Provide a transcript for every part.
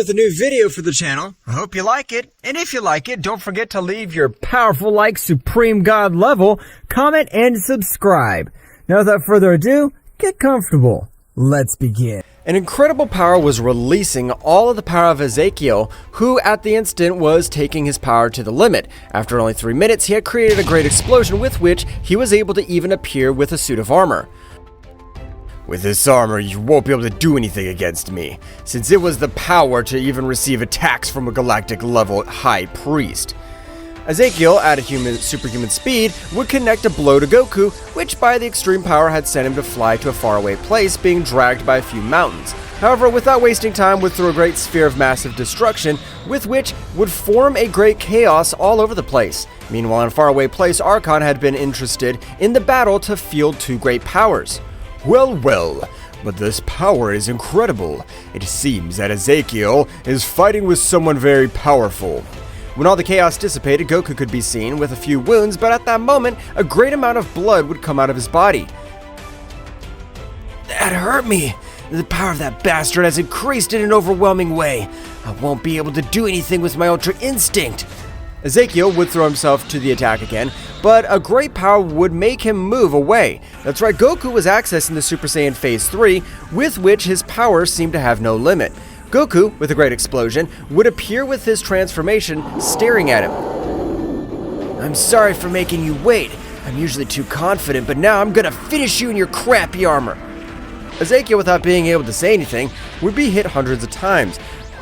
with a new video for the channel. I hope you like it, and if you like it, don't forget to leave your powerful like Supreme God level, comment, and subscribe. Now without further ado, get comfortable. Let's begin. An incredible power was releasing all of the power of Ezekiel, who at the instant was taking his power to the limit. After only 3 minutes, he had created a great explosion with which he was able to even appear with a suit of armor. With this armor, you won't be able to do anything against me, since it was the power to even receive attacks from a galactic level high priest. Ezekiel, at a superhuman speed, would connect a blow to Goku, which by the extreme power had sent him to fly to a faraway place, being dragged by a few mountains. However, without wasting time, would throw a great sphere of massive destruction, with which would form a great chaos all over the place. Meanwhile, in a faraway place, Archon had been interested in the battle to field two great powers. Well, but this power is incredible. It seems that Ezekiel is fighting with someone very powerful. When all the chaos dissipated, Goku could be seen with a few wounds, but at that moment, a great amount of blood would come out of his body. That hurt me. The power of that bastard has increased in an overwhelming way. I won't be able to do anything with my Ultra Instinct. Ezekiel would throw himself to the attack again, but a great power would make him move away. That's right, Goku was accessing the Super Saiyan Phase 3, with which his power seemed to have no limit. Goku, with a great explosion, would appear with his transformation, staring at him. I'm sorry for making you wait. I'm usually too confident, but now I'm gonna finish you in your crappy armor. Ezekiel, without being able to say anything, would be hit hundreds of times,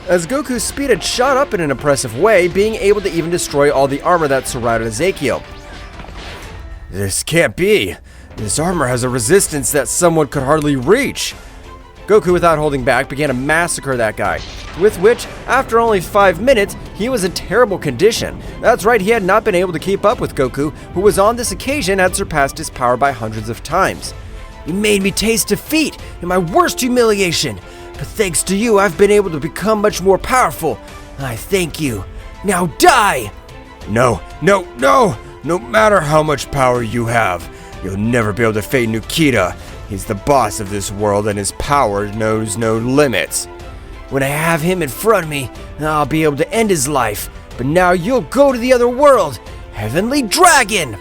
as Goku's speed had shot up in an impressive way, being able to even destroy all the armor that surrounded Ezekiel. This can't be. This armor has a resistance that someone could hardly reach. Goku, without holding back, began to massacre that guy, with which, after only 5 minutes, he was in terrible condition. That's right, he had not been able to keep up with Goku, who was on this occasion had surpassed his power by hundreds of times. You made me taste defeat in my worst humiliation. But thanks to you, I've been able to become much more powerful. I thank you. Now die! No matter how much power you have, you'll never be able to defeat Nikita. He's the boss of this world and his power knows no limits. When I have him in front of me, I'll be able to end his life. But now you'll go to the other world. Heavenly Dragon!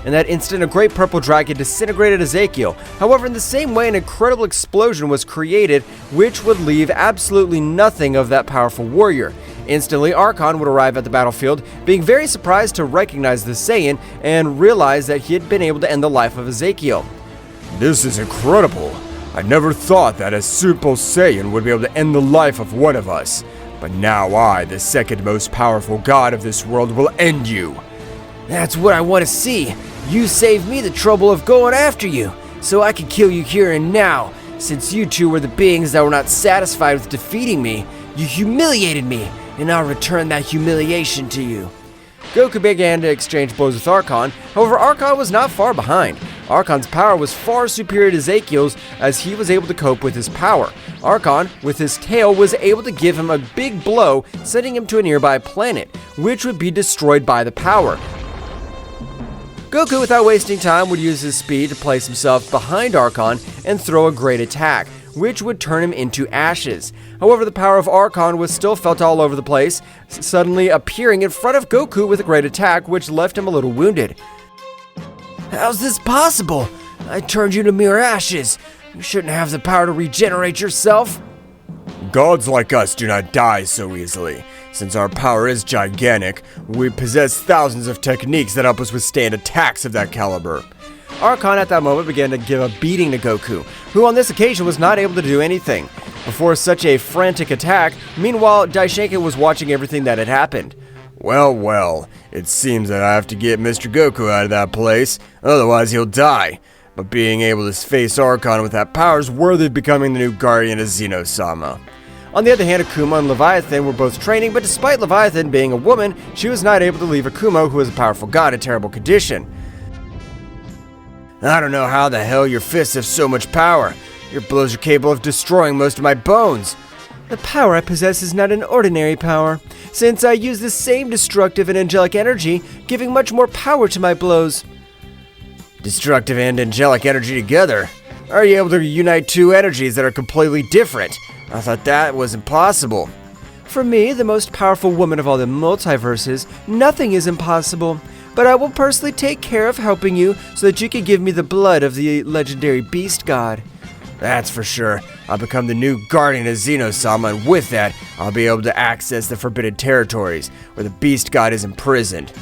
In that instant, a great purple dragon disintegrated Ezekiel. However, in the same way, an incredible explosion was created, which would leave absolutely nothing of that powerful warrior. Instantly, Archon would arrive at the battlefield, being very surprised to recognize the Saiyan and realize that he had been able to end the life of Ezekiel. This is incredible. I never thought that a Super Saiyan would be able to end the life of one of us. But now I, the second most powerful god of this world, will end you. That's what I want to see. You saved me the trouble of going after you, so I can kill you here and now. Since you two were the beings that were not satisfied with defeating me, you humiliated me, and I'll return that humiliation to you. Goku began to exchange blows with Archon. However, Archon was not far behind. Archon's power was far superior to Ezekiel's, as he was able to cope with his power. Archon, with his tail, was able to give him a big blow, sending him to a nearby planet, which would be destroyed by the power. Goku, without wasting time, would use his speed to place himself behind Archon and throw a great attack, which would turn him into ashes. However, the power of Archon was still felt all over the place, suddenly appearing in front of Goku with a great attack, which left him a little wounded. How's this possible? I turned you to mere ashes. You shouldn't have the power to regenerate yourself. Gods like us do not die so easily. Since our power is gigantic, we possess thousands of techniques that help us withstand attacks of that caliber. Archon at that moment began to give a beating to Goku, who on this occasion was not able to do anything. Before such a frantic attack, meanwhile, Daishenki was watching everything that had happened. Well, it seems that I have to get Mr. Goku out of that place, otherwise he'll die. But being able to face Archon with that power is worthy of becoming the new guardian of Zeno-Sama. On the other hand, Akuma and Leviathan were both training, but despite Leviathan being a woman, she was not able to leave Akuma, who was a powerful god, in terrible condition. I don't know how the hell your fists have so much power. Your blows are capable of destroying most of my bones. The power I possess is not an ordinary power, since I use the same destructive and angelic energy, giving much more power to my blows. Destructive and angelic energy together? Are you able to unite two energies that are completely different? I thought that was impossible. For me, the most powerful woman of all the multiverses, nothing is impossible. But I will personally take care of helping you so that you can give me the blood of the legendary beast god. That's for sure. I'll become the new guardian of Zeno-Sama, and with that, I'll be able to access the forbidden territories where the beast god is imprisoned.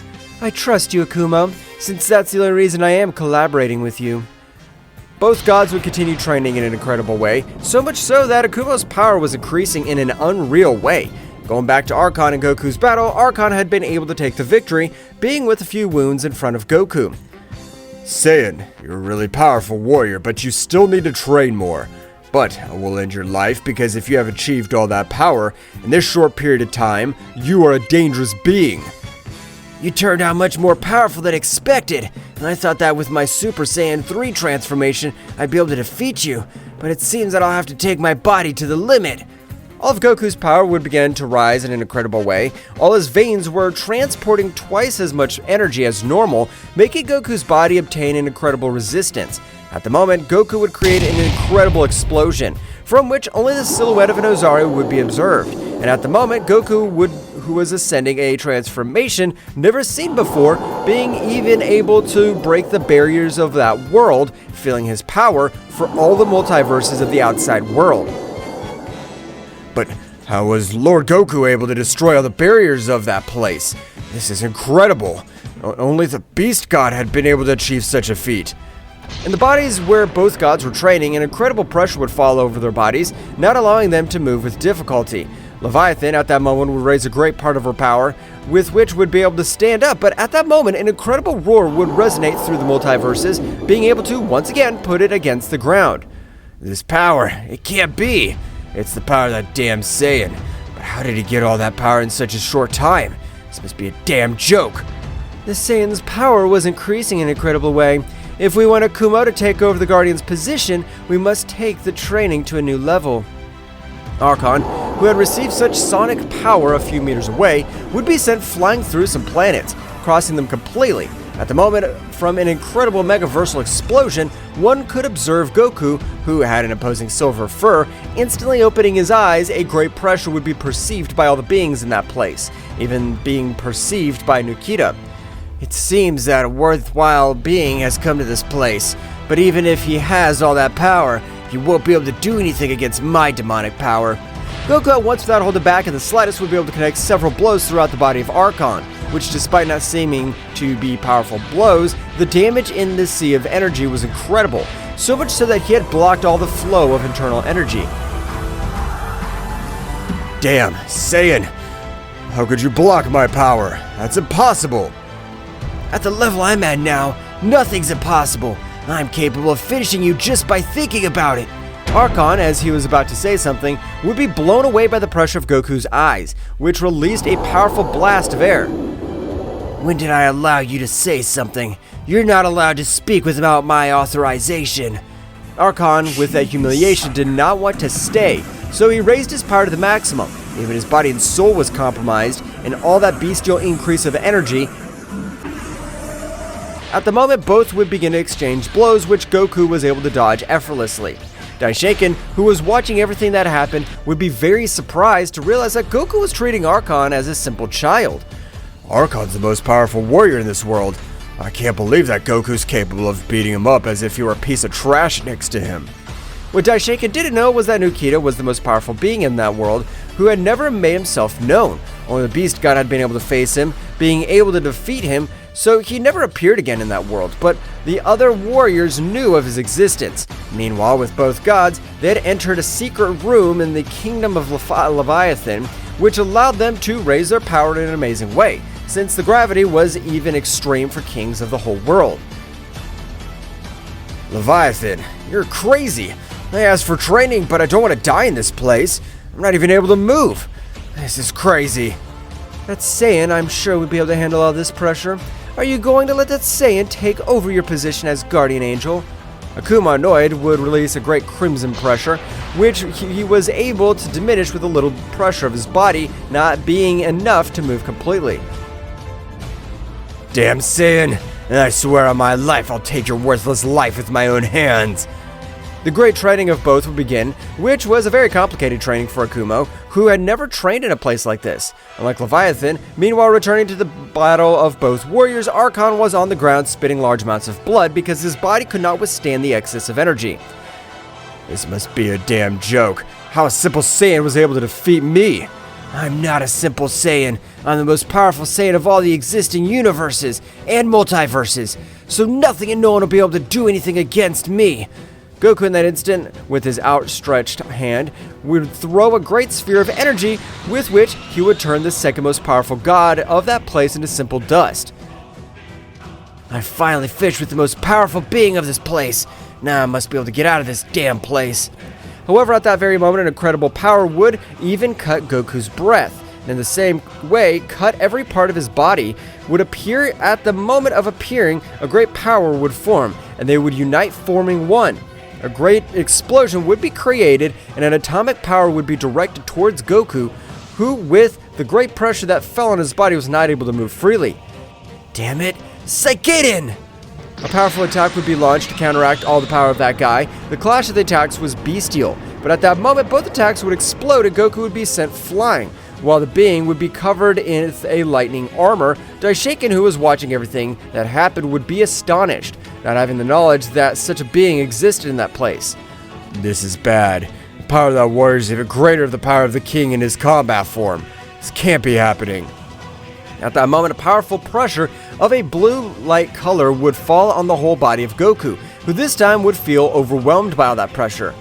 I trust you, Akuma, since that's the only reason I am collaborating with you. Both gods would continue training in an incredible way, so much so that Akuma's power was increasing in an unreal way. Going back to Archon and Goku's battle, Archon had been able to take the victory, being with a few wounds in front of Goku. Saiyan, you're a really powerful warrior, but you still need to train more. But I will end your life because if you have achieved all that power in this short period of time, you are a dangerous being. You turned out much more powerful than expected, and I thought that with my Super Saiyan 3 transformation, I'd be able to defeat you, but it seems that I'll have to take my body to the limit. All of Goku's power would begin to rise in an incredible way. All his veins were transporting twice as much energy as normal, making Goku's body obtain an incredible resistance. At the moment, Goku would create an incredible explosion, from which only the silhouette of an Ozaru would be observed. And at the moment, Goku who was ascending a transformation never seen before, being even able to break the barriers of that world, feeling his power for all the multiverses of the outside world. But how was Lord Goku able to destroy all the barriers of that place? This is incredible. Only the Beast God had been able to achieve such a feat. In the bodies where both gods were training, an incredible pressure would fall over their bodies, not allowing them to move with difficulty. Leviathan at that moment would raise a great part of her power, with which would be able to stand up, but at that moment an incredible roar would resonate through the multiverses, being able to once again put it against the ground. This power, it can't be. It's the power of that damn Saiyan. But how did he get all that power in such a short time? This must be a damn joke. The Saiyan's power was increasing in an incredible way. If we want Akuma to take over the Guardian's position, we must take the training to a new level. Archon, who had received such sonic power a few meters away, would be sent flying through some planets, crossing them completely. At the moment, from an incredible megaversal explosion, one could observe Goku, who had an imposing silver fur, instantly opening his eyes. A great pressure would be perceived by all the beings in that place, even being perceived by Nikita. It seems that a worthwhile being has come to this place, but even if he has all that power, he won't be able to do anything against my demonic power. Goku at once, without holding back in the slightest, would be able to connect several blows throughout the body of Archon, which, despite not seeming to be powerful blows, the damage in this sea of energy was incredible, so much so that he had blocked all the flow of internal energy. Damn, Saiyan! How could you block my power? That's impossible! At the level I'm at now, nothing's impossible. I'm capable of finishing you just by thinking about it. Archon, as he was about to say something, would be blown away by the pressure of Goku's eyes, which released a powerful blast of air. When did I allow you to say something? You're not allowed to speak without my authorization. Archon, with that humiliation, did not want to stay, so he raised his power to the maximum. Even his body and soul was compromised, and all that bestial increase of energy. At the moment, both would begin to exchange blows, which Goku was able to dodge effortlessly. Daishoken, who was watching everything that happened, would be very surprised to realize that Goku was treating Archon as a simple child. Archon's the most powerful warrior in this world. I can't believe that Goku's capable of beating him up as if he were a piece of trash next to him. What Daishoken didn't know was that Nikita was the most powerful being in that world, who had never made himself known. Only the Beast God had been able to face him, being able to defeat him, so he never appeared again in that world, but the other warriors knew of his existence. Meanwhile, with both gods, they had entered a secret room in the kingdom of Leviathan, which allowed them to raise their power in an amazing way, since the gravity was even extreme for kings of the whole world. Leviathan, you're crazy. I asked for training, but I don't want to die in this place. I'm not even able to move. This is crazy. That Saiyan, I'm sure, would be able to handle all this pressure. Are you going to let that Saiyan take over your position as Guardian Angel? Akuma, annoyed, would release a great crimson pressure, which he was able to diminish with a little pressure of his body, not being enough to move completely. Damn Saiyan, and I swear on my life I'll take your worthless life with my own hands. The great training of both would begin, which was a very complicated training for Akumo, who had never trained in a place like this. Unlike Leviathan, meanwhile returning to the battle of both warriors, Archon was on the ground spitting large amounts of blood because his body could not withstand the excess of energy. This must be a damn joke. How a simple Saiyan was able to defeat me. I'm not a simple Saiyan. I'm the most powerful Saiyan of all the existing universes and multiverses, so nothing and no one will be able to do anything against me. Goku in that instant, with his outstretched hand, would throw a great sphere of energy with which he would turn the second most powerful god of that place into simple dust. I finally fished with the most powerful being of this place. Now I must be able to get out of this damn place. However, at that very moment, an incredible power would even cut Goku's breath. And in the same way, cut every part of his body would appear at the moment of appearing, a great power would form, and they would unite forming one. A great explosion would be created, and an atomic power would be directed towards Goku, who, with the great pressure that fell on his body, was not able to move freely. Damn it, Saiyan! A powerful attack would be launched to counteract all the power of that guy. The clash of the attacks was bestial, but at that moment both attacks would explode and Goku would be sent flying, while the being would be covered in a lightning armor. Daishiken, who was watching everything that happened, would be astonished, not having the knowledge that such a being existed in that place. This is bad. The power of that warrior is even greater than the power of the king in his combat form. This can't be happening. At that moment, a powerful pressure of a blue light color would fall on the whole body of Goku, who this time would feel overwhelmed by all that pressure.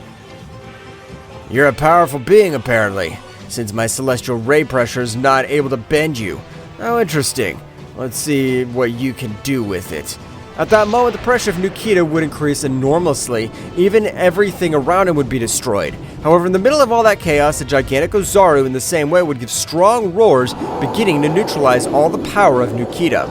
You're a powerful being, apparently, since my celestial ray pressure is not able to bend you. How interesting. Let's see what you can do with it. At that moment, the pressure of Nikita would increase enormously. Even everything around him would be destroyed. However, in the middle of all that chaos, a gigantic Ozaru in the same way would give strong roars, beginning to neutralize all the power of Nikita.